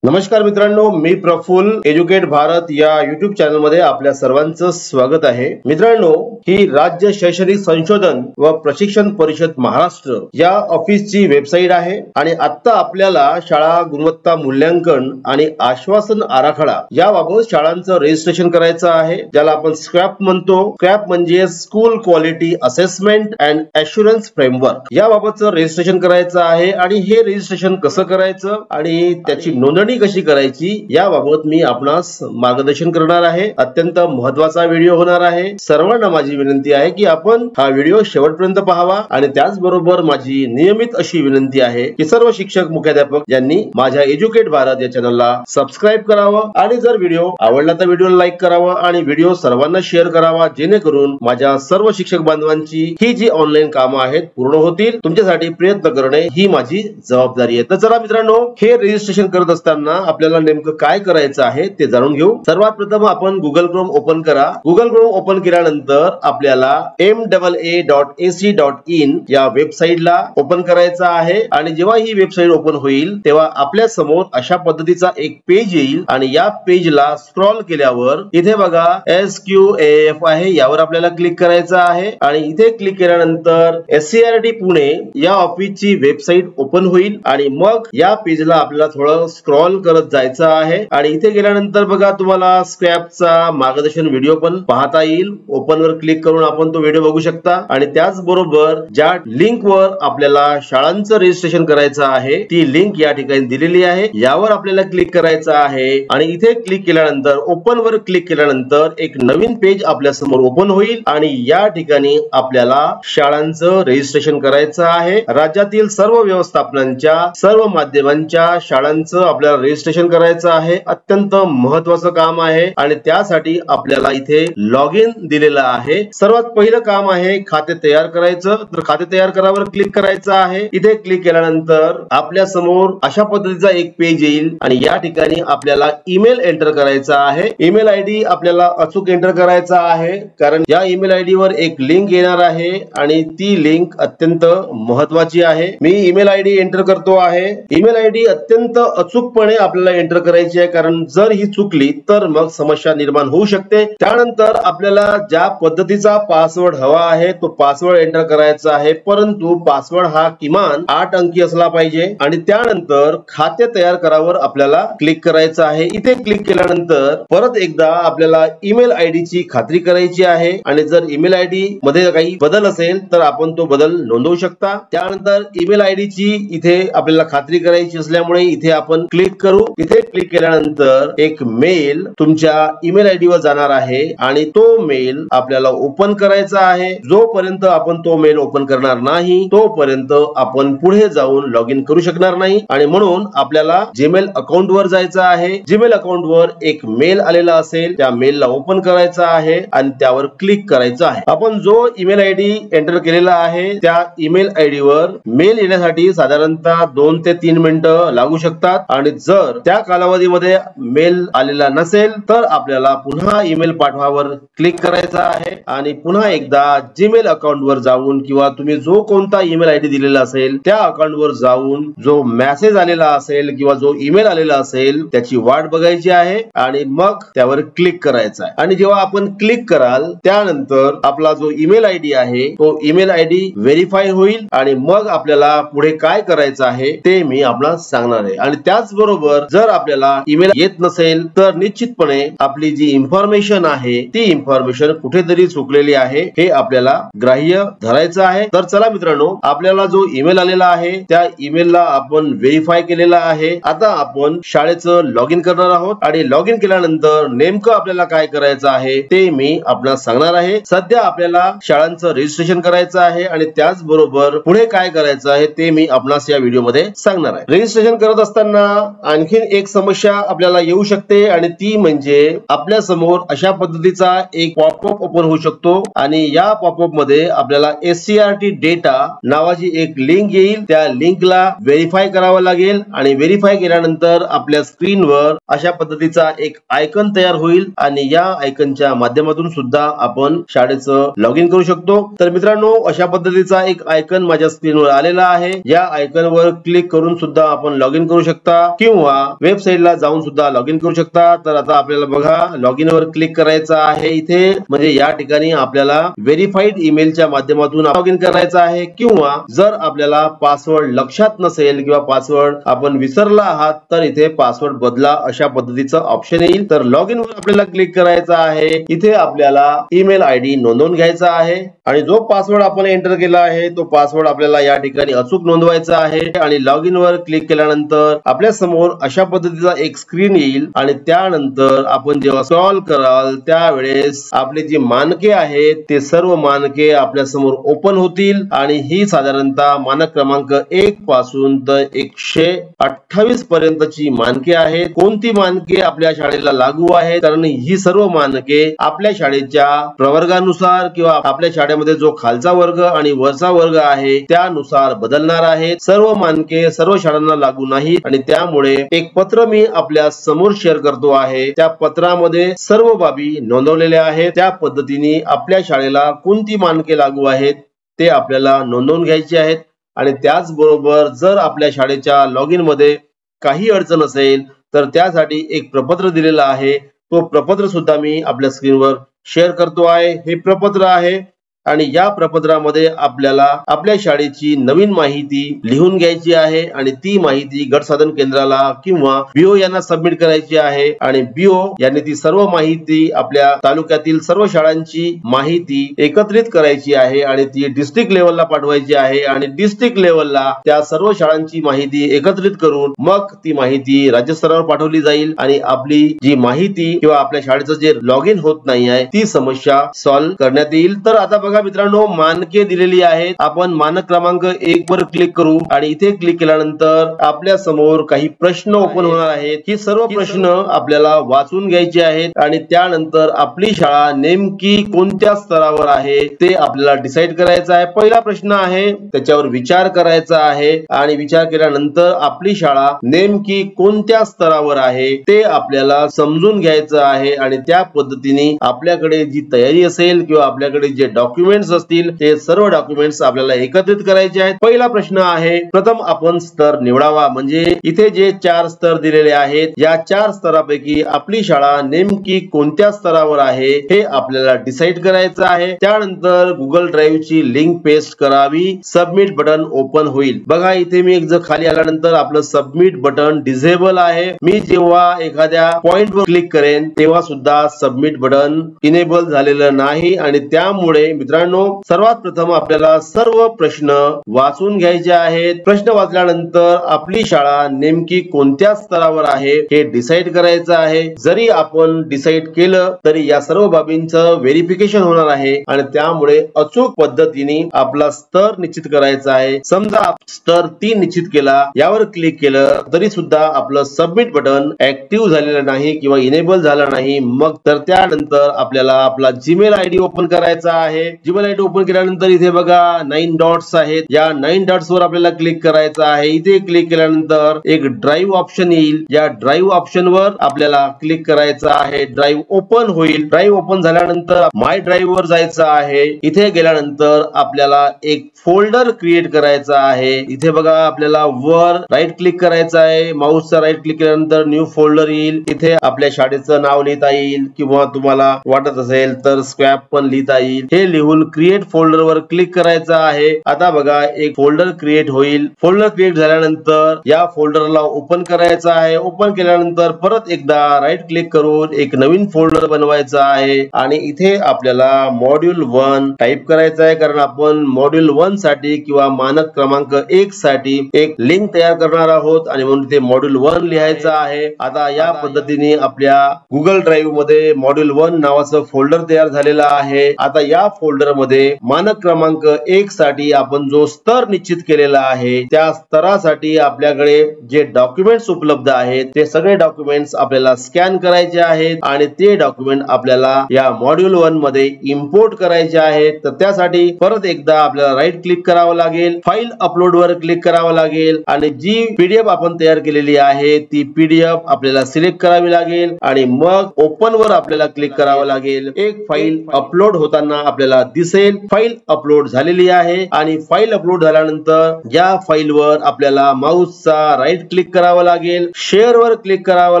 नमस्कार मित्रांनो, मी प्रफुल्ल एज्युकेट भारत या युट्यूब चॅनल मध्ये आपल्या सर्वांचं स्वागत आहे। मित्रांनो, ही राज्य शैक्षणिक संशोधन व प्रशिक्षण परिषद महाराष्ट्र या ऑफिसची वेबसाईट आहे आणि आता आपल्याला शाळा गुणवत्ता मूल्यांकन आणि आश्वासन आराखडा याबाबत शाळांचं रजिस्ट्रेशन करायचं आहे, ज्याला आपण स्क्रॅप म्हणतो। स्क्रॅप म्हणजे school quality assessment and assurance framework याबाबतचं रजिस्ट्रेशन करायचं आहे। आणि हे रजिस्ट्रेशन कसं करायचं आणि त्याची नोंदणी कशी करायची याबाबत मी आपणास मार्गदर्शन करणार आहे। अत्यंत महत्त्वाचा व्हिडिओ होणार आहे। सर्वांना माझी विनंती आहे की आपण हा व्हिडिओ शेवटपर्यंत पाहावा आणि त्याचबरोबर माझी नियमित अशी विनंती आहे की सर्व शिक्षक मुख्याध्यापक यांनी माझ्या एज्युकेट भारत या चॅनलला सबस्क्राइब करावं आणि जर व्हिडिओ आवडला तर व्हिडिओला लाईक करावं आणि व्हिडिओ सर्वांना शेअर करावा, जेणेकरून माझ्या सर्व शिक्षक बांधवांची ही जी ऑनलाईन कामं आहेत पूर्ण होतील। तुमच्यासाठी प्रयत्न करणे ही माझी जबाबदारी आहे। तर चला मित्रांनो, हे रजिस्ट्रेशन करत असताना आपल्याला नेमकं काय करायचं आहे ते जाणून घेऊ। सर्वात प्रथम आपण गुगल क्रोम ओपन करा। गुगल क्रोम ओपन केल्यानंतर आपल्याला MAA.AC.in या वेबसाईटला ओपन करायचं आहे आणि जेव्हा ही वेबसाईट ओपन होईल तेव्हा आपल्या समोर अशा पद्धतीचा एक पेज येईल आणि या पेजला स्क्रॉल केल्यावर इथे बघा SQAF आहे, यावर आपल्याला क्लिक करायचं आहे आणि इथे क्लिक केल्यानंतर SCRT पुणे या ऑफिसची वेबसाईट ओपन होईल आणि मग या पेजला आपल्याला थोडं स्क्रॉल करत जायचं आहे आणि इथे गेल्यानंतर बघा तुम्हाला स्क्रॅपचा मार्गदर्शन व्हिडिओ पण पाहता येईल। ओपन वर क्लिक करून आपण तो व्हिडिओ बघू शकता आणि त्याचबरोबर ज्या लिंक वर आपल्याला शाळांचं रजिस्ट्रेशन करायचं आहे ती लिंक या ठिकाणी दिलेली आहे, यावर आपल्याला क्लिक करायचं आहे आणि इथे क्लिक केल्यानंतर ओपन वर क्लिक केल्यानंतर एक नवीन पेज आपल्या समोर ओपन होईल आणि या ठिकाणी आपल्याला शाळांचं रजिस्ट्रेशन करायचं आहे। राज्यातील सर्व व्यवस्थापनांच्या सर्व माध्यमांच्या शाळांचं आपल्याला रजिस्ट्रेशन करायचं आहे। अत्यंत महत्त्वाचं काम आहे आणि त्यासाठी आपल्याला इथे लॉग इन दिलेलं आहे। सर्वात पहिलं काम आहे खाते तयार करायचं, तर खाते तयार करावर क्लिक करायचं आहे। इथे क्लिक केल्यानंतर आपल्या समोर अशा पद्धतीचा एक पेज येईल आणि या ठिकाणी आपल्याला ईमेल एंटर करायचा आहे। ईमेल आयडी आपल्याला अचूक एंटर करायचा आहे, कारण या ईमेल आयडी वर एक लिंक येणार आहे आणि ती लिंक अत्यंत महत्त्वाची आहे। मी ईमेल आयडी एंटर करतो आहे। ईमेल आयडी अत्यंत अचूकपणे आपल्याला एंटर करायची आहे, कारण जर ही चुकली तर मग समस्या निर्माण होऊ शकते। त्यानंतर आपल्याला ज्या पद्धतीचा पासवर्ड हवा आहे तो पासवर्ड एंटर करायचा आहे, परंतु पासवर्ड हा किमान 8 अंकी असला पाहिजे आणि त्यानंतर खाते तयार करावर आपल्याला क्लिक करायचं आहे। इथे क्लिक केल्यानंतर परत एकदा आपल्याला ईमेल आयडी ची खात्री करायची आहे आणि जर ईमेल आयडी मध्ये काही बदल असेल तर आपण तो बदल नोंदवू शकता। त्यानंतर ईमेल आयडी ची इथे आपल्याला खात्री करायची असल्यामुळे इथे आपण क्लिक करू। इथे क्लिक केल्यानंतर एक मेल तुमच्या ईमेल आयडी वर जाणार आहे आणि तो मेल आपल्याला ओपन करायचा आहे। जोपर्यंत आपण तो मेल ओपन करणार नाही तोपर्यंत आपण पुढे जाऊन लॉग इन करू शकणार नाही आणि म्हणून आपल्याला जीमेल अकाउंट वर जायचं आहे। जीमेल अकाउंट वर एक मेल आलेला असेल, त्या मेलला ओपन करायचा आहे आणि त्यावर क्लिक करायचं आहे। आपण जो ईमेल आयडी एंटर केलेला आहे त्या ईमेल आयडी वर मेल येण्यासाठी साधारणतः 2 ते 3 मिनिटं लागू शकतात आणि जर त्या कालावधीमध्ये मेल आलेला नसेल तर आपल्याला पुन्हा ईमेल पाठवावर क्लिक करायचं आहे आणि पुन्हा एकदा जीमेल अकाउंट वर जाऊन किंवा तुम्ही जो कोणता ईमेल आयडी दिलेला असेल त्या अकाउंट वर जाऊन जो मेसेज आलेला असेल किंवा जो ईमेल आलेला असेल त्याची वाट बघायची आहे आणि मग त्यावर क्लिक करायचं आहे। आणि जेव्हा आपण क्लिक कराल त्यानंतर आपला जो ईमेल आयडी आहे तो ईमेल आयडी व्हेरीफाय होईल आणि मग आपल्याला पुढे काय करायचं आहे ते मी आपल्याला सांगणार आहे। आणि त्याचबरोबर जर आपल्याला ईमेल येत नसेल तर निश्चितपणे आपली जी इन्फॉर्मेशन आहे ती इन्फॉर्मेशन कुठेतरी चुकलेली आहे हे आपल्याला ग्राह्य धरायचं आहे। तर चला मित्रांनो, आपल्याला जो ईमेल आलेला आहे त्या ईमेलला आपण व्हेरीफाय केलेला आहे। आता आपण शाळेचं लॉग इन करणार आहोत आणि लॉग इन केल्यानंतर नेमकं आपल्याला काय करायचं आहे ते मी आपल्याला सांगणार आहे। सध्या आपल्याला शाळांचं रजिस्ट्रेशन करायचं आहे आणि त्याचबरोबर पुढे काय करायचं आहे ते मी आपणास या व्हिडिओ मध्ये सांगणार आहे। रजिस्ट्रेशन करत असताना आणखीन एक समस्या आपल्याला येऊ शकते आणि ती म्हणजे आपल्या समोर अशा पद्धतीचा एक पॉपअप ओपन होऊ शकतो आणि या पॉपअप मध्ये आपल्याला SCRT डेटा नावाची एक लिंक येईल। त्या लिंकला व्हेरीफाय करावं लागेल आणि व्हेरीफाय केल्यानंतर आपल्या स्क्रीनवर अशा पद्धतीचा एक आयकॉन तयार होईल आणि या आयकॉनच्या माध्यमातून सुद्धा आपण शाळेचं लॉग इन करू शकतो। तर मित्रांनो, अशा पद्धतीचा एक आयकॉन माझ्या स्क्रीनवर आलेला आहे। या आयकॉन वर क्लिक करून सुद्धा आपण लॉग इन करू शकता किंवा वेबसाईटला जाऊन सुद्धा लॉग इन करू शकता। तर आता आपल्याला बघा लॉग इन वर क्लिक करायचं आहे इथे, म्हणजे या ठिकाणी आपल्याला व्हेरीफाईड ईमेलच्या माध्यमातून लॉग इन करायचं आहे, किंवा जर आपल्याला पासवर्ड लक्षात नसेल किंवा पासवर्ड आपण विसरला आहात तर इथे पासवर्ड बदला अशा पद्धतीचं ऑप्शन येईल। तर लॉग इन वर आपल्याला क्लिक करायचं आहे। इथे आपल्याला ईमेल आयडी नोंदवून घ्यायचा आहे आणि जो पासवर्ड आपण एंटर केला आहे तो पासवर्ड आपल्याला या ठिकाणी अचूक नोंदवायचा आहे। आणि लॉग इन वर क्लिक केल्यानंतर आपल्या समोर अशा पद्धतीचा एक स्क्रीन येईल आणि त्यानंतर आपण जेव्हा स्क्रॉल कराल त्यावेळेस आपले जे मानके आहेत ते सर्व मानके आपल्या समोर ओपन होतील आणि ही साधारणतः मानक क्रमांक 1 पासून तर 128 पर्यंतची मानके आहेत। कोणती मानके आपल्या शाळेला लागू आहेत, कारण ही सर्व मानके आपल्या शाळेच्या प्रवर्गानुसार किंवा आपल्या शाळेमध्ये जो खालचा वर्ग आणि वरचा वर्ग आहे त्यानुसार बदलणार आहेत। सर्व मानके सर्व शाळांना लागू नाहीत आणि त्यामुळे एक पत्र मी आपल्या समोर शेअर करतो आहे। त्या पत्रामध्ये सर्व बाबी नोंदवलेल्या आहेत। त्या पद्धतीने आपल्या शाळेला कोणती मानके लागू आहेत ते आपल्याला नोंदवून घ्यायचे आहेत। आणि त्याचबरोबर जर आपल्या शाळेच्या लॉग इन मध्ये काही अडचण असेल तर त्यासाठी एक प्रपत्र दिलेलं आहे, तो प्रपत्र सुद्धा मी आपल्या स्क्रीनवर शेअर करतो आहे। हे प्रपत्र आहे आणि या प्रपत्रामध्ये आपल्याला आपल्या शाळेची नवीन माहिती लिहून घ्यायची आहे आणि ती माहिती गट साधन केंद्राला किंवा बीओ यांना सबमिट करायची आहे आणि बीओ यांनी ती सर्व माहिती आपल्या तालुक्यातील सर्व शाळांची माहिती एकत्रित करायची आहे आणि ती डिस्ट्रिक्ट लेवलला पाठवायची आहे आणि डिस्ट्रिक्ट लेवलला त्या सर्व शाळांची माहिती एकत्रित करून मग ती माहिती राज्यस्तरावर पाठवली जाईल आणि आपली जी माहिती किंवा आपल्या शाळेचं जे लॉग इन होत नाही आहे ती समस्या सॉल्व्ह करण्यात येईल। तर आता बघा मित्रांनो मानके दिलेली आहेत, आपण मानक क्रमांक 1 वर क्लिक करू आणि इथे क्लिक केल्यानंतर आपल्या समोर काही प्रश्न ओपन होणार आहेत। ही सर्व प्रश्न आपल्याला वाचून घ्यायचे आहेत आणि त्यानंतर आपली शाळा नेमकी कोणत्या स्तरावर आहे ते आपल्याला डिसाइड करायचं आहे। पहिला प्रश्न आहे त्याच्यावर विचार करायचा आहे आणि विचार केल्यानंतर आपली शाळा नेमकी कोणत्या स्तरावर आहे ते आपल्याला समजून घ्यायचं आहे आणि त्या पद्धतीने आपल्याकडे जी तयारी असेल किंवा आपल्याकडे जे डॉक्युमेंट्स असतील ते सर्व डॉक्युमेंट्स आपल्याला एकत्रित करायचे आहेत। पहिला प्रश्न आहे प्रथम आपण स्तर निवडावा, म्हणजे इथे जे 4 स्तर दिलेले आहेत या 4 स्तरापैकी आपली शाळा नेमकी कोणत्या स्तरावर आहे हे आपल्याला डिसाइड करायचं आहे। त्यानंतर गुगल ड्राईव्ह ची लिंक पेस्ट करावी, सबमिट बटन ओपन होईल। बघा इथे मी एक जर खाली आल्यानंतर आपलं सबमिट बटन डिसेबल आहे। मी जेव्हा एखाद्या पॉइंट वर क्लिक करेन तेव्हा सुद्धा सबमिट बटन इनेबल झालेलं नाही आणि त्यामुळे मित्रांनो सर्वात प्रथम आपल्याला सर्व प्रश्न वाचून घ्यायचे आहेत। प्रश्न वाचल्यानंतर आपली शाळा नेमकी कोणत्या स्तरावर आहे हे डिसाइड करायचं आहे। जरी आपण डिसाइड केलं तरी या सर्व बाबींचं व्हेरिफिकेशन होणार आहे आणि त्यामुळे अचूक पद्धतीने आपला स्तर निश्चित करायचा आहे। समजा स्तर 3 निश्चित केला, यावर क्लिक केलं तरी सुद्धा आपलं सबमिट बटन ऍक्टिव्ह झालेलं नाही किंवा इनेबल झालं नाही, मग तर त्यानंतर आपल्याला आपला जीमेल आयडी ओपन करायचा आहे। जीमेल आयडी ओपन केल्यानंतर इथे बघा 9 डॉट्स आहेत, या 9 डॉट्स वर आपल्याला क्लिक करायचं आहे। इथे क्लिक केल्यानंतर एक ड्राईव्ह ऑप्शन येईल, या ड्राईव्ह ऑप्शन वर आपल्याला क्लिक करायचं आहे। ड्राईव्ह ओपन होईल, ड्राईव्ह ओपन झाल्यानंतर माय ड्राईव्ह वर जायचं आहे। इथे गेल्यानंतर आपल्याला एक फोल्डर क्रिएट करायचा आहे। इथे बघा आपल्याला वर राईट क्लिक करायचं आहे, माऊसचा राईट क्लिक केल्यानंतर न्यू फोल्डर येईल। इथे आपल्या शाळेचं नाव लिहिता येईल किंवा तुम्हाला वाटत असेल तर स्क्रॅप पण लिहिता येईल। हे लिहून क्रिएट फोल्डर वर क्लिक करायचं आहे। आता बघा एक फोल्डर क्रिएट होईल, फोल्डर क्रिएट झाल्यानंतर या फोल्डरला ओपन करायचं आहे। ओपन केल्यानंतर परत एकदा राईट क्लिक करून एक नवीन फोल्डर बनवायचा आहे आणि इथे आपल्याला मॉड्यूल 1 टाइप करायचं आहे, कारण आपण मॉड्यूल 1 साठी किंवा मानक क्रमांक 1 साठी एक लिंक तयार करणार आहोत आणि म्हणून ते मॉड्यूल 1 लिहायचं आहे। आता या पद्धतीने आपल्या गुगल ड्राईव्ह मध्ये मॉड्यूल 1 नावाचं फोल्डर तयार झालेला आहे। आता या फोल्डर मध्ये मानक क्रमांक 1 साठी आपण जो स्तर निश्चित केलेला आहे त्या स्तरासाठी आपल्याकडे जे डॉक्युमेंट्स उपलब्ध आहेत ते सगळे डॉक्युमेंट्स आपल्याला स्कॅन करायचे आहेत आणि ते डॉक्युमेंट आपल्याला या मॉड्यूल 1 मध्ये इम्पोर्ट करायचे आहेत। तर त्यासाठी परत एकदा आपल्याला राईट क्लिक करावं लागेल, फाईल अपलोड वर क्लिक करावं लागेल आणि जी पीडीएफ आपण तयार केलेली आहे ती पीडीएफ आपल्याला सिलेक्ट करावी लागेल आणि मग ओपन वर आपल्याला क्लिक करावं लागेल। एक फाईल अपलोड होताना आपल्याला दिसेल फाईल अपलोड झालेली आहे आणि फाईल अपलोड झाल्यानंतर या फाईलवर आपल्याला माऊसचा राईट क्लिक करावा लागेल, शेअर वर क्लिक करावं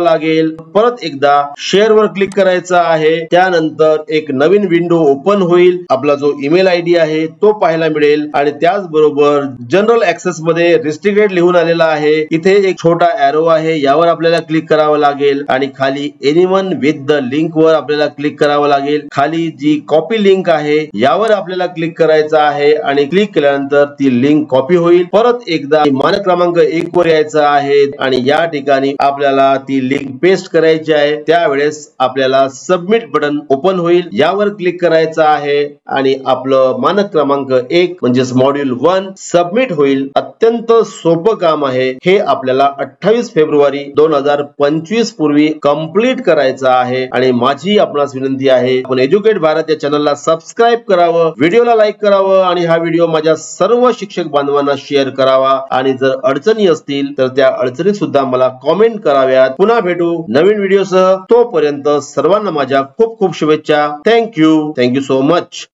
लागेल, परत एकदा शेअर वर क्लिक करायचं आहे. त्यानंतर एक नवीन विंडो ओपन होईल. आपला जो ईमेल आयडी आहे तो पाहायला मिळेल आणि त्याचबरोबर जनरल ऍक्सेस मध्ये रिस्ट्रिक्टेड लिहून आलेला आहे. इथे एक छोटा एरो आहे, यावर आपल्याला क्लिक करावं लागेल आणि खाली एनीवन विथ द लिंक वर आपल्याला क्लिक करावं लागेल. खाली जी कॉपी लिंक आहे यावर आपल्याला क्लिक करायचं आहे आणि क्लिक केल्यानंतर ती लिंक कॉपी होईल. परत एकदा मानक क्रमांक 1 वर यायचं आहे आणि या ठिकाणी आपल्याला ती लिंक पेस्ट करायची आहे. त्यावेळेस आपल्याला सबमिट बटन ओपन होईल, यावर क्लिक करायचं आहे आणि आपलं मानक क्रमांक 1 म्हणजेच मॉड्यूल 1 सबमिट होईल. अत्यंत सोपं काम आहे हे. आपल्याला 28 फेब्रुवारी 2025 पूर्वी कंप्लीट करायचं आहे आणि माझी आपणास विनंती आहे, आपण एज्युकेट भारत या चॅनलला सबस्क्राईब करावं, व्हिडिओला लाईक करावं आणि हा व्हिडिओ माझ्या सर्व शिक्षक बांधवांना शेअर करावा आणि जर अडचणी असतील तर त्या अडचणी सुद्धा मला कॉमेंट कराव्यात. पुन्हा भेटू नवीन व्हिडिओसह. तोपर्यंत सर्वांना माझ्या खूप खूप शुभेच्छा. Thank you so much.